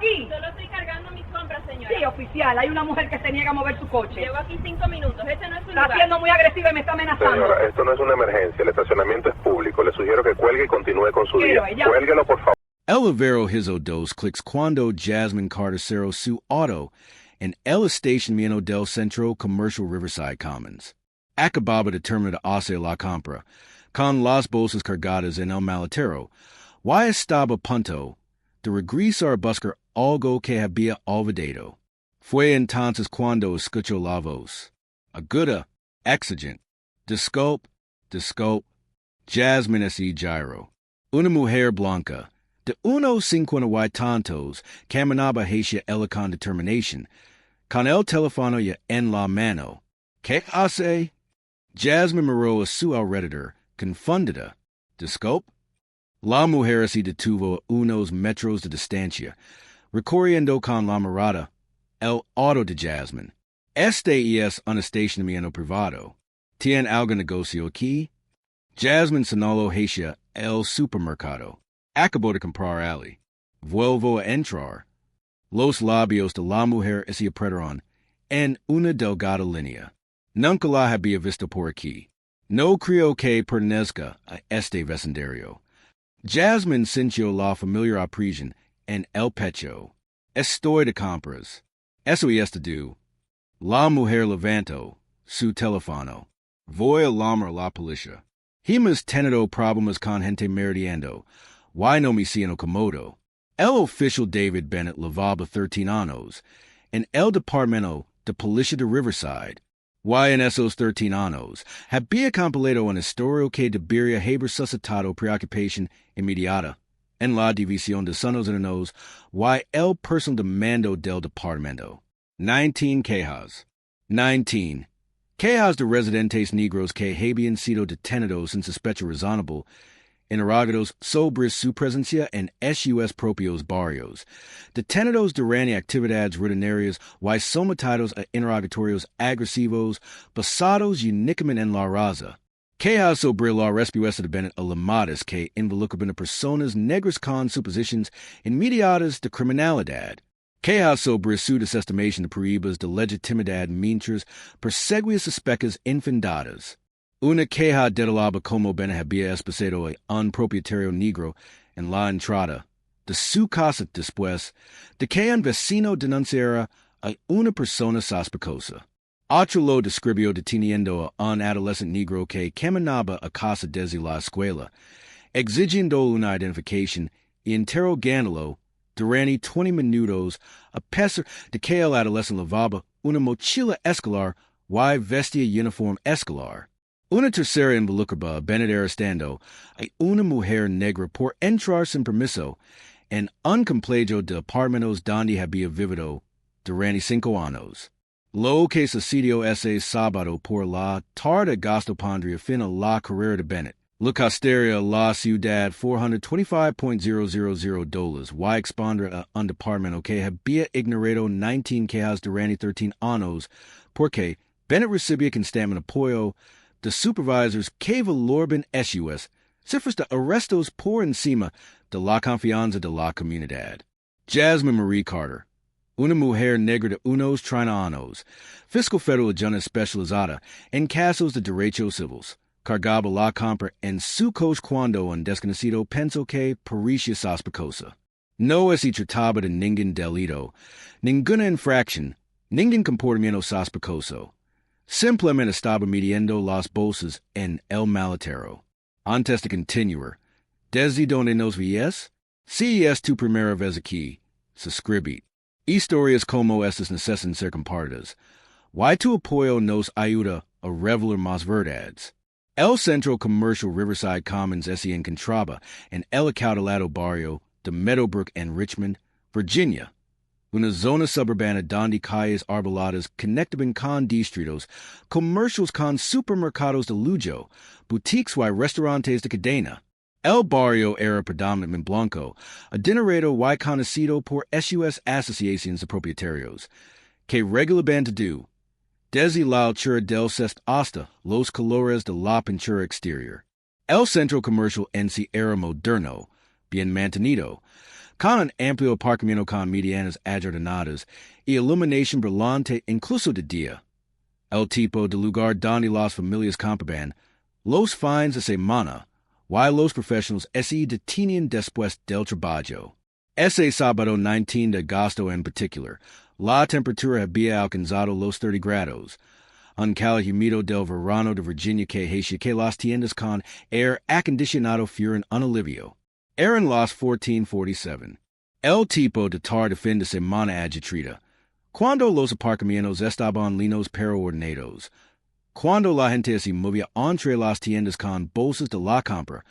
aquí? Solo estoy cargando mis compras, señora. Sí, oficial, hay una mujer que se niega a mover su coche. Llevo aquí 5 minutos, este no es su Está lugar. siendo muy agresiva y me está amenazando. Señora, esto no es una emergencia, el estacionamiento es público. Le sugiero que cuelgue y continúe con su Quiero, día. ella- Cuélguelo, por favor. El Vivero Hizo Dos clicks Cuando Jasmine Carter Su Auto and El Estacionamiento del Centro Commercial Riverside Commons. Acababa de terminar de hacer la compra, con las bolsas cargadas en el maletero. Y estaba a punto de regresar a buscar algo que había olvidado. Fue entonces cuando escuchó la voz, aguda, exigente. Disculpe, Jasmine S. Gyro. Una mujer blanca, de unos 50 y tantos, caminaba hacia ella con determinación, con el teléfono ya en la mano. ¿Qué hace? Jasmine miró a su alrededor, confundida. Disculpe. La mujer se detuvo a unos metros de distancia, recorriendo con la mirada el auto de Jasmine. Este es un estacionamiento privado. ¿Tiene algún negocio aquí? Jasmine señaló hacia el supermercado. Acabó de comprar Ali. Vuelvo a entrar. Los labios de la mujer se apretaron en una delgada línea. Nunca la había visto por aquí. No creo que pertenezca a este vecindario. Jasmine sintió la familiar opresión en el pecho. Estoy de compras. Eso es todo. La mujer levantó su teléfono. Voy a llamar a la policía. Hemos tenido problemas con gente meridiendo. Why no me siento cómodo? El oficial David Bennett llevaba 13 años en el departamento de policía de Riverside. Why en esos 13 años había compilado un historia que debería haber suscitado preocupación inmediata en la división de Sonos y Nos. Why el personal de mando del departamento. 19 quejas. 19 quejas de residentes negros que habían sido detenidos sin sospecha razonable, interrogados sobre su presencia en sus propios barrios, detenidos durante actividades rutinarias y sometidos a interrogatorios agresivos basados únicamente en la raza. Quejas sobre la respuesta de Bennett a llamadas que involucran a personas negras con suposiciones inmediatas de criminalidad. Quejas sobre su desestimación de pruebas de legitimidad mientras perseguía sospechas infundadas. Una queja detalaba como Bennett había expulsado a un propietario negro en la entrada de su casa después de que un vecino denunciara a una persona sospechosa. Otro lo describió deteniendo a un adolescente negro que caminaba a casa desde la escuela, exigiendo una identificación y interrogándolo durante 20 minutos a pesar de que el adolescente llevaba una mochila escolar y vestía uniforme escolar. Una tercera involucraba a Bennett arrestando a una mujer negra por entrar sin permiso en un complejo de apartamentos donde había vivido durante 5 años. Lo que sucedió ese sábado por la tarde gasto pondría fin a la carrera de Bennett. Le costaría a la ciudad $425,000 y expondrá a un departamento que había ignorado 19 quejas durante 13 años porque Bennett recibía constantemente apoyo de supervisors que valoraban sus cifras de arrestos por encima de la confianza de la comunidad. Jasmine Marie Carter, una mujer negra de unos 30 años, fiscal federal adjunta especializada en casos de derechos civiles, cargaba la compra en su coche cuando un desconocido pensó que parecía sospechosa. No se trataba de ningún delito, ninguna infracción, ningún comportamiento sospechoso. Simplemente estaba midiendo las bolsas en el maletero. Antes de continuar, ¿desde donde nos ves? Si es tu primera vez aquí, suscribid. Historias como estas necesitan ser compartidas. Y tu apoyo nos ayuda a revelar más verdades. El Centro Commercial Riverside Commons se encontraba en el acaudalado barrio de Meadowbrook en Richmond, Virginia, una zona suburbana donde calles arboladas conectaban con distritos comerciales con supermercados de lujo, boutiques y restaurantes de cadena. El barrio era predominantemente blanco, adinerado y conocido por sus asociaciones de propietarios, que regularmente desde la altura del cesto hasta los colores de la pintura exterior. El centro comercial en sí era moderno, bien mantenido, con un amplio aparcamiento con medianas adornadas y iluminación brillante incluso de día. El tipo de lugar donde las familias campan, los fines de semana, y los profesionales se detienen después del trabajo. Ese sábado 19 de agosto en particular, la temperatura había alcanzado los 30 grados, un calor húmedo del verano de Virginia que hacía que las tiendas con aire acondicionado fueran un alivio. Eran las 14:47. El tipo de tarde fin de semana agitada, cuando los aparcamientos estaban llenos pero ordenados, cuando la gente se movía entre las tiendas con bolsas de la compra,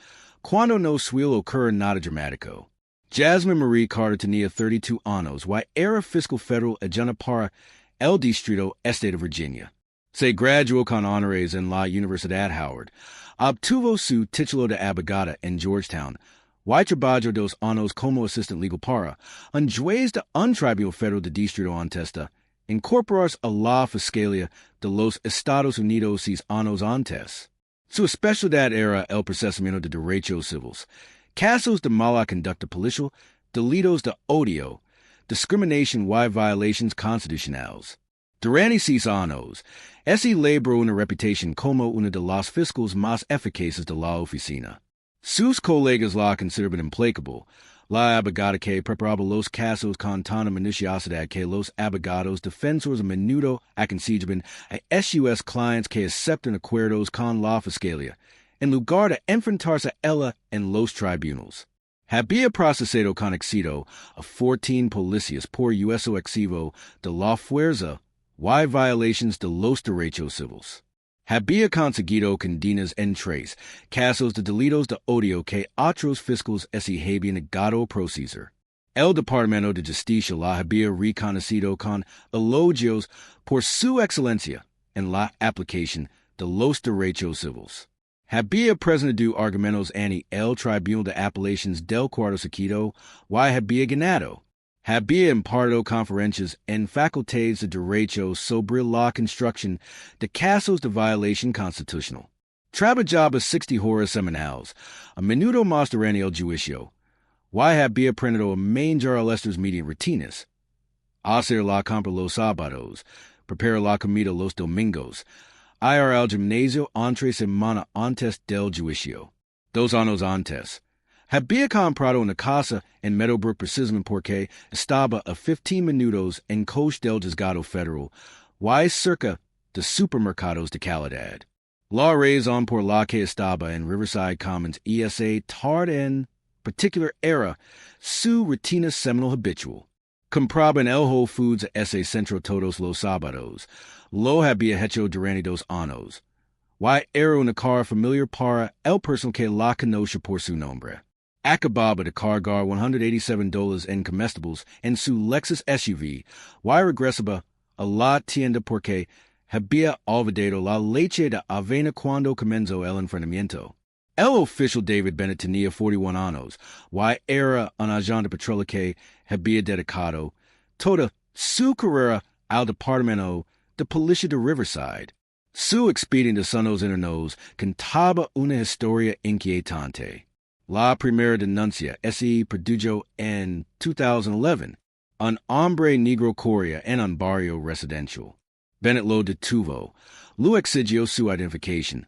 cuando no suele ocurrir nada dramático. Jasmine Marie Carter tenía 32 años y era fiscal federal adjunta para el distrito este de Virginia. Se graduó con honores en la Universidad Howard, obtuvo su título de abogada en Georgetown, y trabajó 2 años como assistant legal para un juez de un tribunal federal de distrito antes de incorporarse a la Fiscalía de los Estados Unidos 6 años antes. Su especialidad era el procesamiento de derechos civiles, casos de mala conducta policial, delitos de odio, discrimination y violations constitucionales. Durante 6 años, ese logró una reputación como una de las fiscales más eficaces de la oficina. Sus colegas la consideraban implacable, la abogada que preparaba los casos con tanta minuciosidad que los abogados defensores a menudo aconsejaban a sus clientes que acepten acuerdos con la fiscalía, en lugar de enfrentarse a ella en los tribunales. Había procesado con éxito a 14 policías por uso excesivo de la fuerza y violations de los derechos civiles. Había conseguido condenas en 3 casos de delitos de odio que otros fiscales se habían negado a procesar. El Departamento de Justicia la había reconocido con elogios por su excelencia en la aplicación de los derechos civiles. Había presentado argumentos ante el Tribunal de Apelaciones del Cuarto Circuito y había ganado. Había impartido conferencias en facultades de derecho sobre la construcción de casos de violación constitucional. Trabajaba 60 horas semanales, a menudo más durante el juicio, y había aprendido a manejar estas medias rutinas. Hacer la compra los sábados, preparar la comida los domingos, ir al gimnasio entre semana antes del juicio. 2 años antes, había comprado una casa en Meadowbrook precisamente porque estaba a 15 minutos en coche del juzgado federal y cerca de supermercados de calidad. La razón por la que estaba en Riverside Commons esa tarde en particular era su rutina semanal habitual. Compraba en el Whole Foods ese centro todos los sábados. Lo había hecho durante 2 años. Y era una cara familiar para el personal que la conoce por su nombre. Acababa de cargar $187 en comestibles en su Lexus SUV y regresaba a la tienda porque había olvidado la leche de avena cuando comenzó el enfrentamiento. El oficial David Bennett tenía 41 años y era un agente de patrulha que había dedicado toda su carrera al Departamento de Policía de Riverside. Su expediente sonos internos contaba una historia inquietante. La primera denuncia se produjo en 2011. Un hombre negro corría en un barrio residencial. Bennett lo detuvo. Lo exigió su identificación.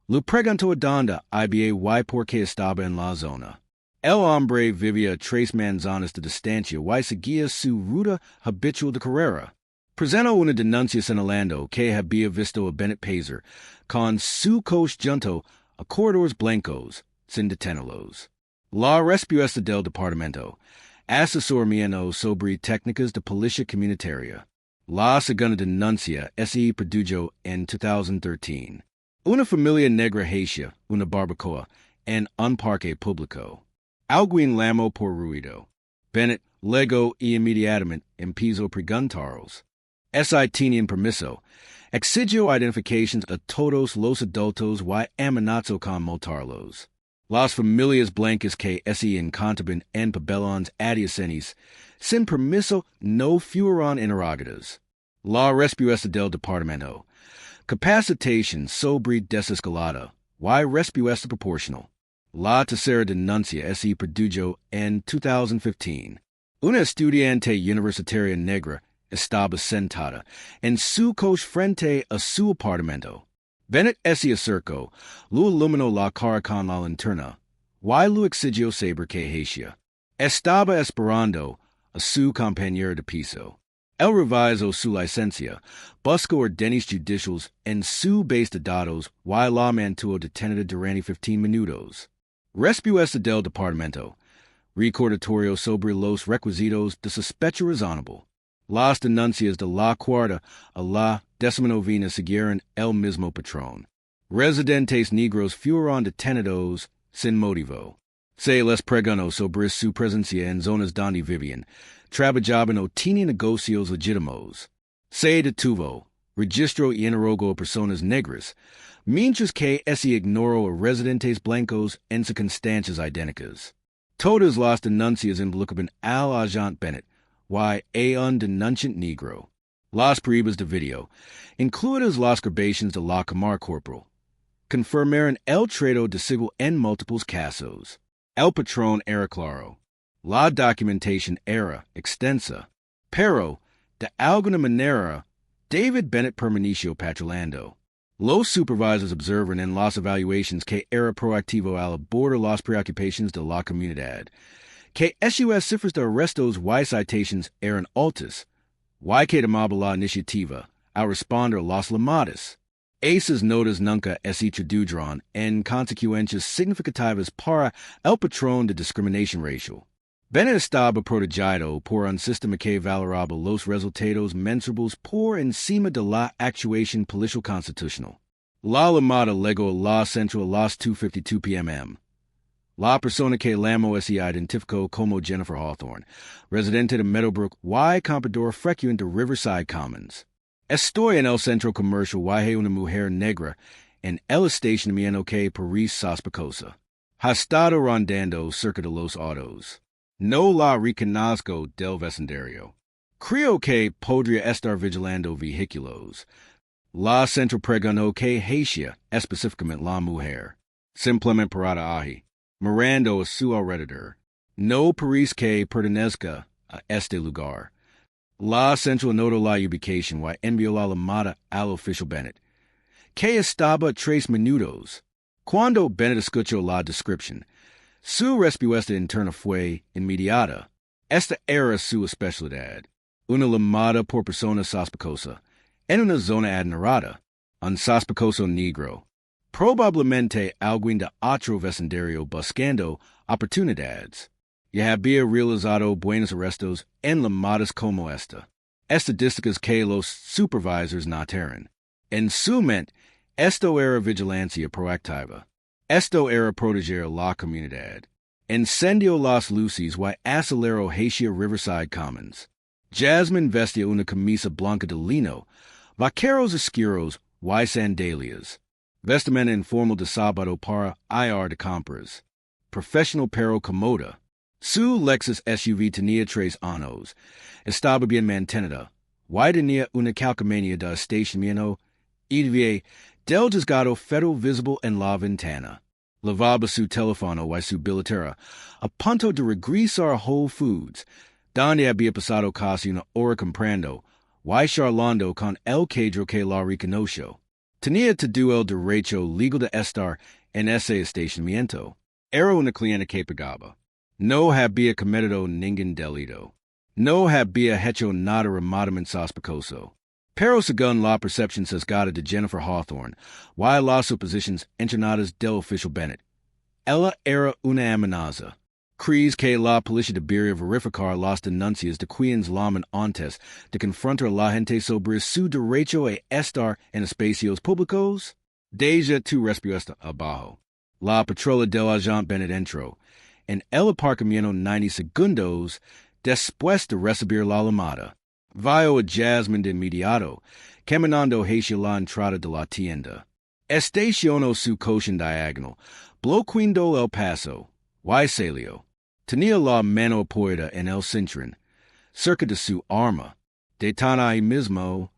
Lo preguntó a dónde había y por qué estaba en la zona. El hombre vivía a 3 manzanas de distancia y seguía su ruta habitual de carrera. Presentó una denuncia señalando que había visto a Bennett Pazer con su coche junto a corredores blancos, sin detenerlos. La respuesta del departamento, asesoramiento sobre técnicas de policía comunitaria. La segunda denuncia se produjo en 2013. Una familia negra hacía una barbacoa en un parque público. Alguien llamó por ruido. Bennett luego y inmediatamente empezó a preguntarlos. Si tenían permiso. Exigió identificaciones a todos los adultos y amenazó con multarlos. Las familias blancas que se encontraban en pabellones adyacentes sin permiso no fueron interrogadas. La respuesta del departamento. Capacitación sobre desescalada y respuesta proporcional. La tercera denuncia se produjo en 2015. Una estudiante universitaria negra estaba sentada en su coche frente a su apartamento. Bennett se acercó, lo iluminó la cara con la linterna, y lo exigió saber que hacía. Estaba esperando a su compañero de piso. Él revisó su licencia, buscó órdenes judiciales en su base de datos y la mantuvo detenida durante 15 minutos. Respuesta del departamento. Recordatorio sobre los requisitos de sospecha razonable. Las denuncias de la cuarta a la 19ª siguieron el mismo patrón. Residentes negros fueron detenidos sin motivo. Se les pregonó sobre su presencia en zonas donde vivían. Trabajaban o tenían negocios legítimos. Se detuvo, registró y interrogó a personas negras, mientras que se ignoró a residentes blancos en circunstancias idénticas. Todas las denuncias involucraban al agente Bennett y a un denunciante negro. Las pruebas de video, incluidas las grabaciones de la cámara corporal, confirmaron el trato de siglo en múltiples casos. El patrón era claro. La documentación era extensa, pero, de alguna manera, David Bennett permaneció patrullando. Los supervisors observan en las evaluaciones que era proactivo al abordar las preocupaciones de la comunidad, que esas cifras de arrestos y citaciones eran altas, y que tomaba la iniciativa al responder las llamadas. Esas notas nunca se tradujeron en consecuencias significativas para el patrón de discriminación racial. Bennett estaba protegido por un sistema que valoraba los resultados mensurables por encima de la actuación policial constitucional. La llamada llegó a la central a las 2:52 p.m. La persona que llamó se identificó como Jennifer Hawthorne, residente de Meadowbrook y comprador frecuente de Riverside Commons. Estoy en el centro comercial y una mujer negra en el estacionamiento que parece sospechosa. Ha estado rondando cerca de los autos. No la reconozco del vecindario. Creo que podría estar vigilando vehículos. La centro pregonó que hacía específicamente la mujer. Simplemente parada ahí, mirando a su alrededor. No parece que pertenezca a este lugar. La central notó la ubicación y envió la llamada al oficial Bennett, que estaba 3 minutos. Cuando Bennett escuchó la descripción, su respuesta interna fue inmediata. Esta era su especialidad. Una llamada por persona sospechosa, en una zona adinerada, un sospechoso negro. Probablemente alguien de otro vecindario buscando oportunidades. Ya había realizado buenos arrestos en llamadas como esta. Estadísticas que los supervisors notaron. En su mente, esto era vigilancia proactiva. Esto era proteger la comunidad. Encendió las luces y aceleró hacia Riverside Commons. Jasmine vestía una camisa blanca de lino, vaqueros oscuros y sandalias. Vestimenta informal de sábado para ir de compras. Professional pero cómoda. Su Lexus SUV tenía 3 años. Estaba bien mantenida. Y tenía una calcomanía de estacionamiento y del desgado federal visible en la ventana. Lavaba su teléfono y su billetera a punto de regresar a Whole Foods, donde había pasado casi una hora comprando y charlando con el cadro que la reconoció. Tenía todo el derecho legal de estar en ese estacionamiento. Era una cliente que pagaba. No había cometido ningún delito. No había hecho nada remotamente sospechoso. Pero según la percepción sesgada de Jennifer Hawthorne y las suposiciones entrenadas del oficial Bennett, ella era una amenaza. ¿Crees que la policía debería verificar las denuncias de quienes llaman antes de confrontar a la gente sobre su derecho a estar en espacios públicos? Deja tu respuesta abajo. La patrulla del agente Bennett entró en el aparcamiento 90 segundos después de recibir la llamada. Vio a Jasmine de inmediato, caminando hacia la entrada de la tienda. Estacionó su coche en diagonal, bloqueando el paso, y salió. Tenía la mano apoyada en el cinturón, cerca de su arma. De tan ahí mismo,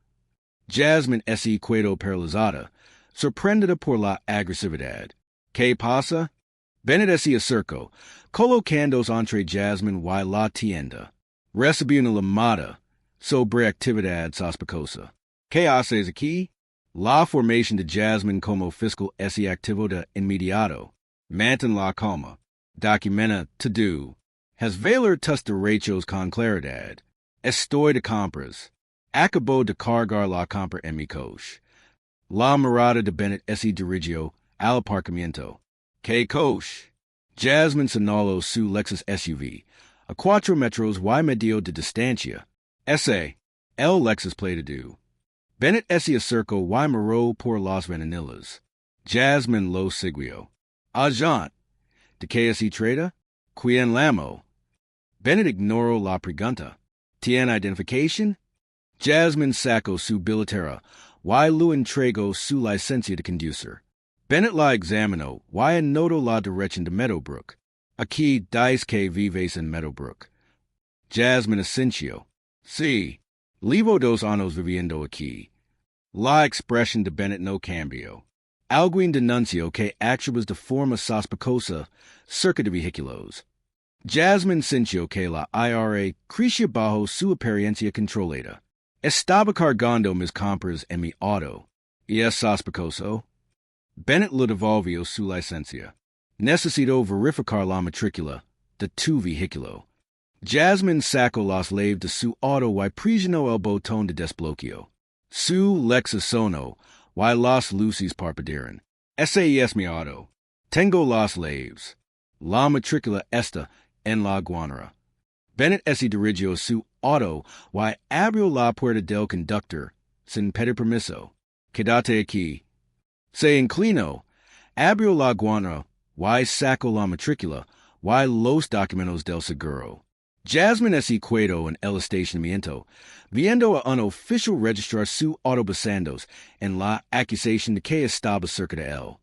Jasmine se quedó paralizada, sorprendida por la agresividad. ¿Qué pasa? Bennett esi acerco, colocandos entre Jasmine y la tienda. Recibe una llamada sobre actividad sospechosa. ¿Qué haces aquí? La formación de Jasmine como fiscal esi activo de inmediato. Mantén la calma. Documenta to-do. Has velar tus derechos con claridad. Estoy de compras. Acabo de cargar la compra en mi coche. La mirada de Bennett esi dirigió al aparcamiento. ¿Qué coche? Jasmine señaló su Lexus SUV. A 4 metros y medio de distancia. Ese, el Lexus play to do. Bennett esi acerco y miró por las ventanillas. Jasmine lo siguió. Agent, ¿de qué se trata? ¿Quién llamó? Bennett ignoró la pregunta. ¿Tiene identificación? Jasmine sacó su billetera y lo entregó su licencia de conducir. Bennett la examinó y anotó la dirección de Meadowbrook. Aquí dice que vives en Meadowbrook. Jasmine asintió. Sí, llevo 2 años viviendo aquí. La expresión de Bennett no cambió. Alguien denunció que actuabas de forma sospechosa cerca de vehículos. Jasmine sintió que la IRA crecía bajo su apariencia controlada. Estaba cargando mis compras en mi auto. ¿Y es sospechoso? Bennett le devolvió su licencia. Necesito verificar la matrícula de tu vehículo. Jasmine sacó las llaves de su auto y presionó el botón de desbloqueo. Su Lexus sonó y las luces parpadearon. Ese es mi auto. Tengo las llaves. La matrícula está en la guanera. Bennett esi dirigió su auto y abrió la puerta del conductor sin pedir permiso. Quédate aquí. Se inclinó, abrió la guanera y sacó la matrícula y los documentos del seguro. Jasmine esi quedó en el estacionamiento, viendo a un oficial registrar su auto basándose en la acusación de que estaba cerca de él.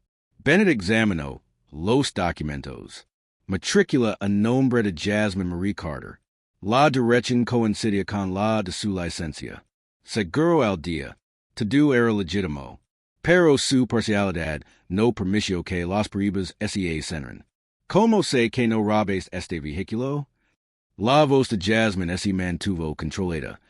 Bennett examinó los documentos. Matrícula a nombre de Jasmine Marie Carter. La dirección coincidía con la de su licencia. Seguro al día. Todo era legítimo. Pero su parcialidad no permitió que las pruebas se hicieran. ¿Cómo sé que no robes este vehículo? La voz de Jasmine se mantuvo controlada,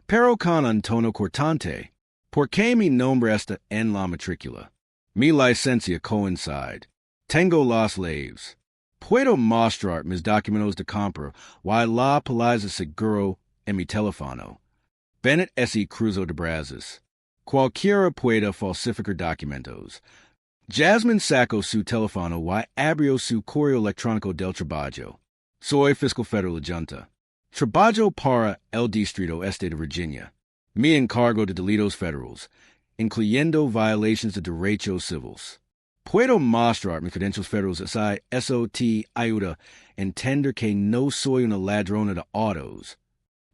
pero con un tono cortante. ¿Por qué mi nombre está en la matrícula? Mi licencia coincide. Tengo las llaves. Puedo mostrar mis documentos de compra y la póliza seguro en mi teléfono. Bennett se cruzó de brazos. Cualquiera puede falsificar documentos. Jasmine sacó su teléfono y abrió su correo electrónico del trabajo. Soy fiscal federal junta. Trabajo para el distrito este de Virginia. Me encargo de delitos federales, incluyendo violations de derechos civiles. Puedo mostrar mis credenciales federales así eso te ayuda a entender que no soy una ladrona de autos.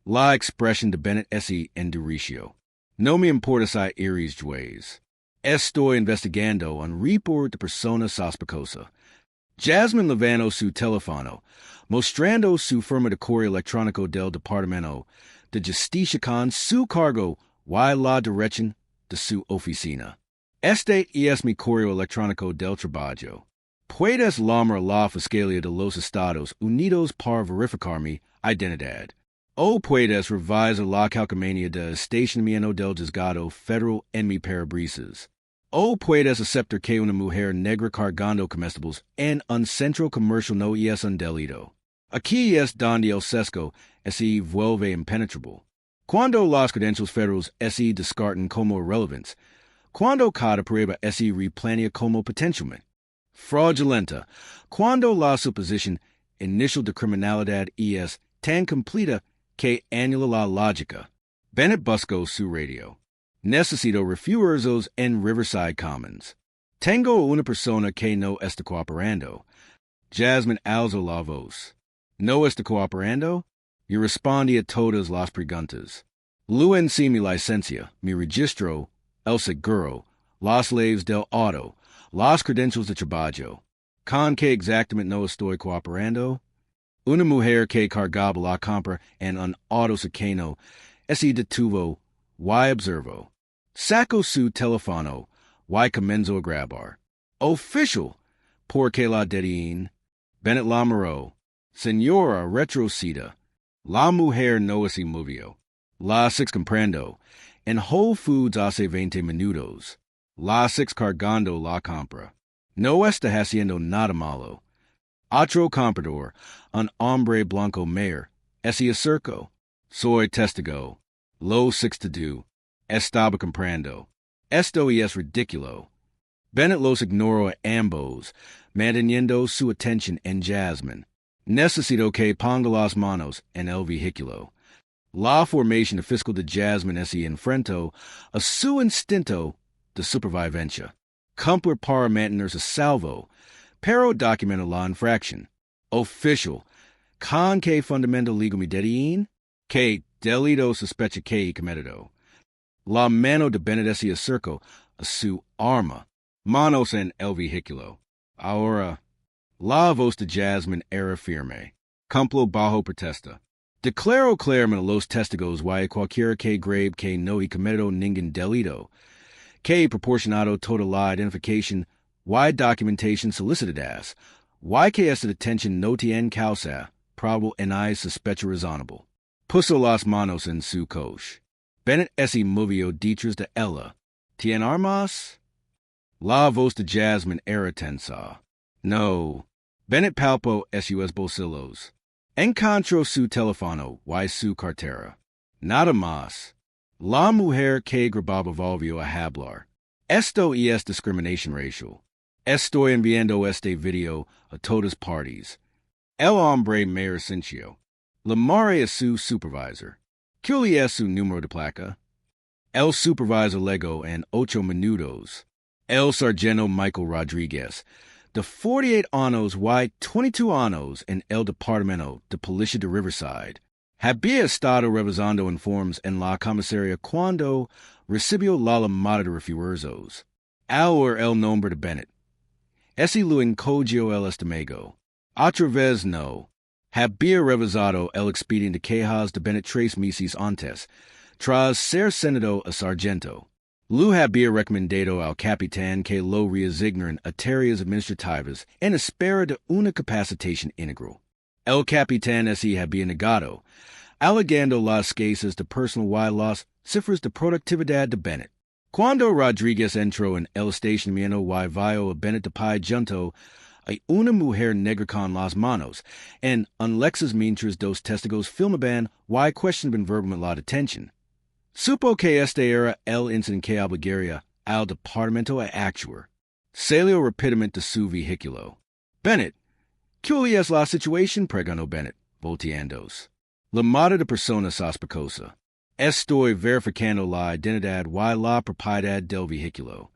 La expresión de Bennett se endureció. No me importa si eres juez. Estoy investigando un report de persona sospechosa. Jasmine levantó su teléfono, mostrando su firma de correo electrónico del Departamento de Justicia con su cargo y la dirección de su oficina. Este es mi correo electrónico del trabajo. Puedes llamar a la Fiscalía de los Estados Unidos para verificar mi identidad. O puedes revisar la calcomanía de estacionamiento del juzgado federal en mi parabrisas. O puedes aceptar que una mujer negra cargando comestibles en un centro comercial no es un delito. Aquí es donde el sesgo se vuelve impenetrable. Cuando las credenciales federales se descartan como irrelevantes, cuando cada prueba se replanea como potencialmente fraudulenta, cuando la suposición inicial de criminalidad es tan completa que anula la lógica. Bennett buscó su radio. Necesito refuerzos en Riverside Commons. Tengo una persona que no está cooperando. Jasmine alzó la voz. ¿No está cooperando? Yo respondí a todas las preguntas. Luego mi licencia, mi registro, el seguro, las llaves del auto, las credenciales de trabajo. ¿Con qué exactamente no estoy cooperando? Una mujer que cargaba la compra en un auto cercano se detuvo y observó. Sacó su teléfono y comenzó a grabar. Official, porque la detienen. Bennett la Moreau, Señora retroceda, la mujer no se movió, la six comprendo, en Whole Foods hace 20 minutos, la six cargando la compra, no está haciendo nada malo, otro comprador, un hombre blanco mayor, ese acerco, soy testigo, lo six to do, estaba comprando, esto y es ridículo. Bennett los ignoro a ambos, manteniendo su atención en Jasmine. Necesito que ponga las manos en el vehículo. La formación fiscal de Jasmine es enfrento a su instinto de supervivencia. Cumplir para mantenerse a salvo, pero documenta la infracción. Official, con que fundamento legal mi dediin, que delito sospecha que cometido. La mano de Bennett es acerco a su arma. Manos en el vehículo. Ahora, la voz de Jasmine era firme. Cumplo bajo protesta. Declaro claramente los testigos y cualquiera que grave que no he cometido ningún delito, que proporcionado toda la identificación y documentación solicitadas, y que esta detención no tiene causa probable en hay sospecha razonable. Puso las manos en su coche. Bennett se movió detrás de ella. ¿Tiene armas? La voz de Jasmine era tensa. No. Bennett palpó sus bolsillos. Encontró su teléfono y su cartera. Nada más. La mujer que grababa volvió a hablar. Esto y es discriminación racial. Estoy enviando este video a todas partes. El hombre mayor Cincio. La madre es su supervisor. ¿Cuál es su número de placa? El supervisor legó en 8 minutos. El sargento Michael Rodriguez, de 48 años y 22 años en el departamento de policía de Riverside, había estado revisando informes en la comisaría cuando recibió la llamada de refuerzos. Ahora el nombre de Bennett. Ese lo encogió el estómago. Otra vez no. Había revisado el expediente de quejas de Bennett 3 meses antes, tras ser senado a sargento. Lu había recomendado al capitán que lo reasignaran a tareas administrativas en espera de una capacitación integral. El capitán se había negado, alegando las escasas de personal y las cifras de productividad de Bennett. Cuando Rodriguez entró en el estacionamiento y vio a Bennett de pie junto a una mujer negra con las manos, en un Lexus mientras dos testigos filmaban y questionaban verbalmente la detención. Supo que este era el incidente que obligaría al departamento a actuar. Salió rápidamente de su vehículo. Bennett, ¿cuál es la situación? Preguntó Bennett, volteándose. La madre de persona sospechosa. Estoy verificando la identidad y la propiedad del vehículo.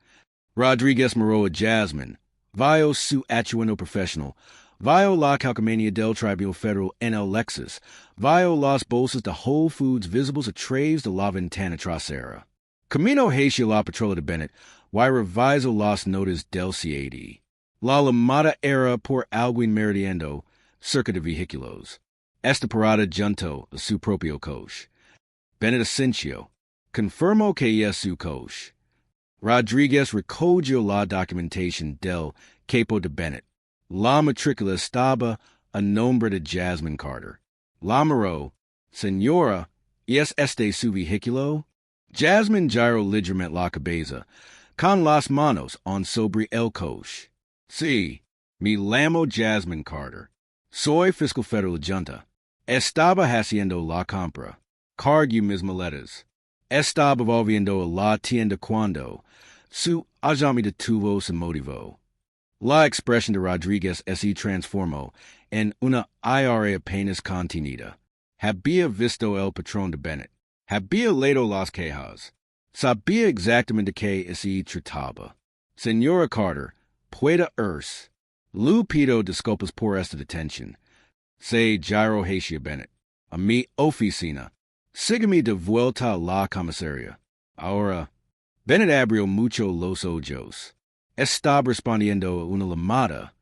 Rodriguez miró a Jasmine. Vio su atuendo profesional. Vio la calcomanía del Tribunal Federal en el Lexus. Vio las bolsas de Whole Foods visibles a través de la ventana trasera. Camino hacia la patrola de Bennett y revisó las notas del CAD. La llamada era por alguien meridiendo cerca de vehículos. Esta parada junto a su propio coche. Bennett asintió. Confirmó que es su coche. Rodriguez recogió la documentación del capo de Bennett. La matrícula estaba a nombre de Jasmine Carter. La miró. Señora, ¿es este su vehículo? Jasmine giró ligeramente la cabeza, con las manos sobre el coche. Sí, me llamo Jasmine Carter. Soy fiscal federal junta. Estaba haciendo la compra. Cargué mis maletas. Estaba volviendo a la tienda cuando su agente me detuvo sin motivo. La expresión de Rodriguez se transformó en una ira apenas contenida. Había visto el patrón de Bennett. Había leído las quejas. Sabía exactamente qué se trataba. Señora Carter, puede irse. Lu pido disculpas por esta detención. Se giró hacia Bennett. A mi oficina. Sígueme de vuelta a la comisaría. Ahora, Bennett abrió mucho los ojos. Estaba respondiendo a una llamada.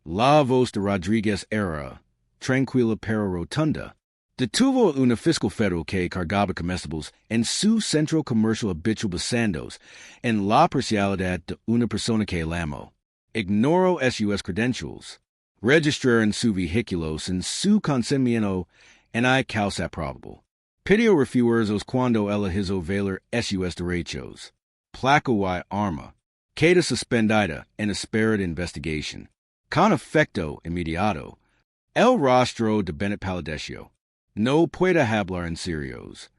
La voz de Rodriguez era tranquila pero rotunda. Detuvo a una fiscal federal que cargaba comestibles en su centro comercial habitual basándose en la parcialidad de una persona que llamó. Ignoró sus credentials. registrar en su vehículos en su consentimiento en I causa probable. Pidió refuerzos cuando elegizo valer sus derechos. Placa y arma. Queda suspendida en espera de investigación. Con efecto inmediato. El rostro de Bennett palideció. No puede hablar en serios.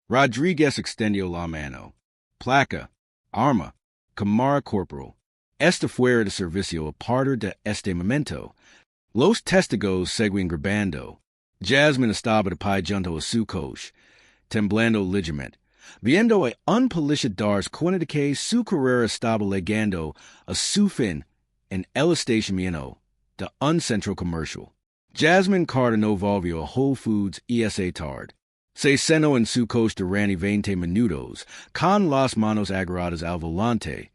Rodríguez extendió la mano. Placa. Arma. Cámara corporal. Esta fuera de servicio a partir de este momento. Los testigos seguían grabando. Jasmine estaba de pie junto a su coche, temblando ligeramente, viendo a un policía darse cuenta de que su carrera estaba llegando a su fin en el estacionamiento de un centro comercial. Jasmine Carter no volvió a Whole Foods esa tarde. Se cenó en su coche durante 20 minutos, con las manos agarradas al volante,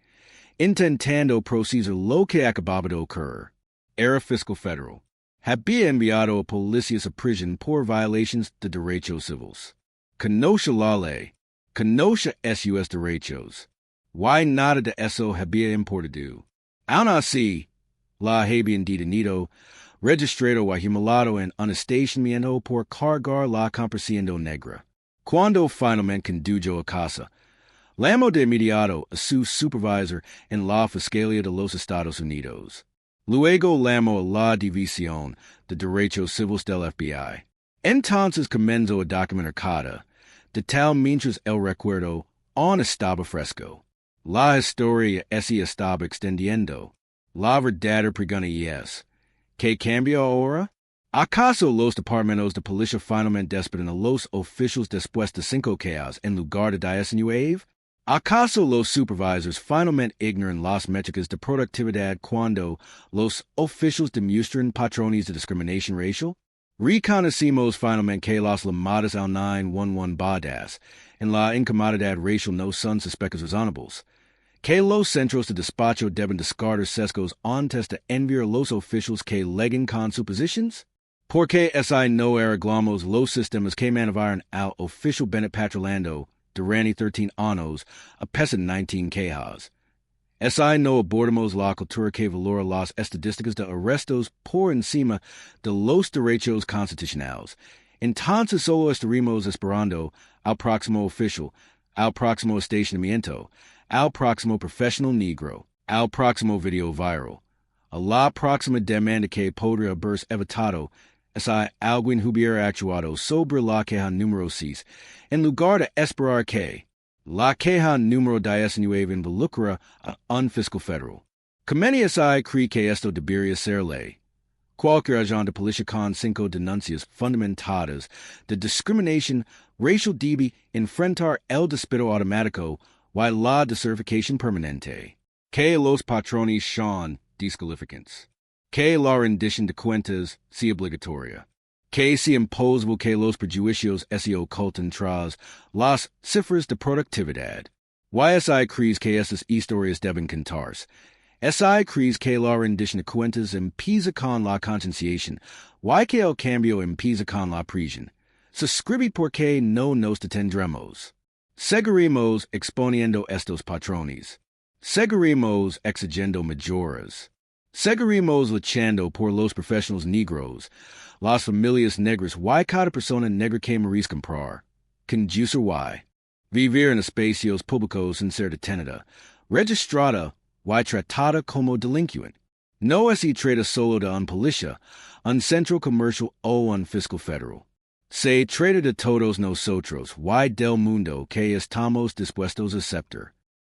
intentando procesar lo que acababa de ocurrir. Era fiscal federal. Había enviado a policías a prisión por violaciones de derechos civiles. Conoce la ley. Conoce sus derechos. Why nada de eso había importado. Aún así, la habían detenido, registrado y humillado en un estacionamiento por cargar la compresión negra. Cuando finalmente condujo a casa, llamó de inmediato a su supervisor en la Fiscalía de los Estados Unidos. Luego llamó a la División de Derechos Civiles del FBI. Entonces comenzó a documentar cada, de tal mientras el recuerdo aún estaba fresco. La historia se estaba extendiendo. La verdadera pregunta es, ¿qué cambió ahora? ¿Acaso los departamentos de policía finalmente despiden a los oficiales después de 5 caos en lugar de 19? ¿Acaso los supervisors finalmente ignoran las métricas de productividad cuando los oficiales demuestran patrones de discriminación racial? Reconocimos finalmente que las llamadas al 911 badas en la incomodidad racial no son suspectos razonables, que los centros de despacho deben descartar sesgos antes de enviar los oficiales que leguen con suposiciones? Porque si no arreglamos los sistemas que mantienen al oficial Bennett patrulando durante 13 años a pesar de 19 quejas. Si no abordamos la cultura que valora las estadísticas de arrestos por encima de los derechos constitucionales, entonces solo estaremos esperando al próximo oficial, al próximo estacionamiento, al próximo profesional negro, al próximo video viral, a la próxima demanda que podría haberse evitado si alguien hubiera actuado sobre la queja número 6, en lugar de esperar que la queja número 19 involucra a un fiscal federal. Convierte si cree que esto debería ser ley. Cualquier agente de policía con 5 denuncias fundamentadas de discriminación racial debe enfrentar el despido automático y la desertificación permanente. Que los patrones sean descalificantes. Que la rendición de cuentas sea obligatoria. Que sea imposible que los prejuicios se oculten tras las cifras de productividad. Si crees que estas historias deben contarse. Si crees que la rendición de cuentas empieza con la concienciación, que el cambio empieza con la prisión. Suscribe porque no nos detendremos. Seguiremos exponiendo estos patrones. Seguiremos exigiendo mejoras. Seguiremos luchando por los profesionales negros, las familias negras y cada persona negra que merece comprar, conducir vivir en espacios públicos sin ser detenida, registrada y tratada como delincuente. No se trata solo de un policía, un centro comercial o un fiscal federal. Se trata de todos nosotros y del mundo que estamos dispuestos a aceptar.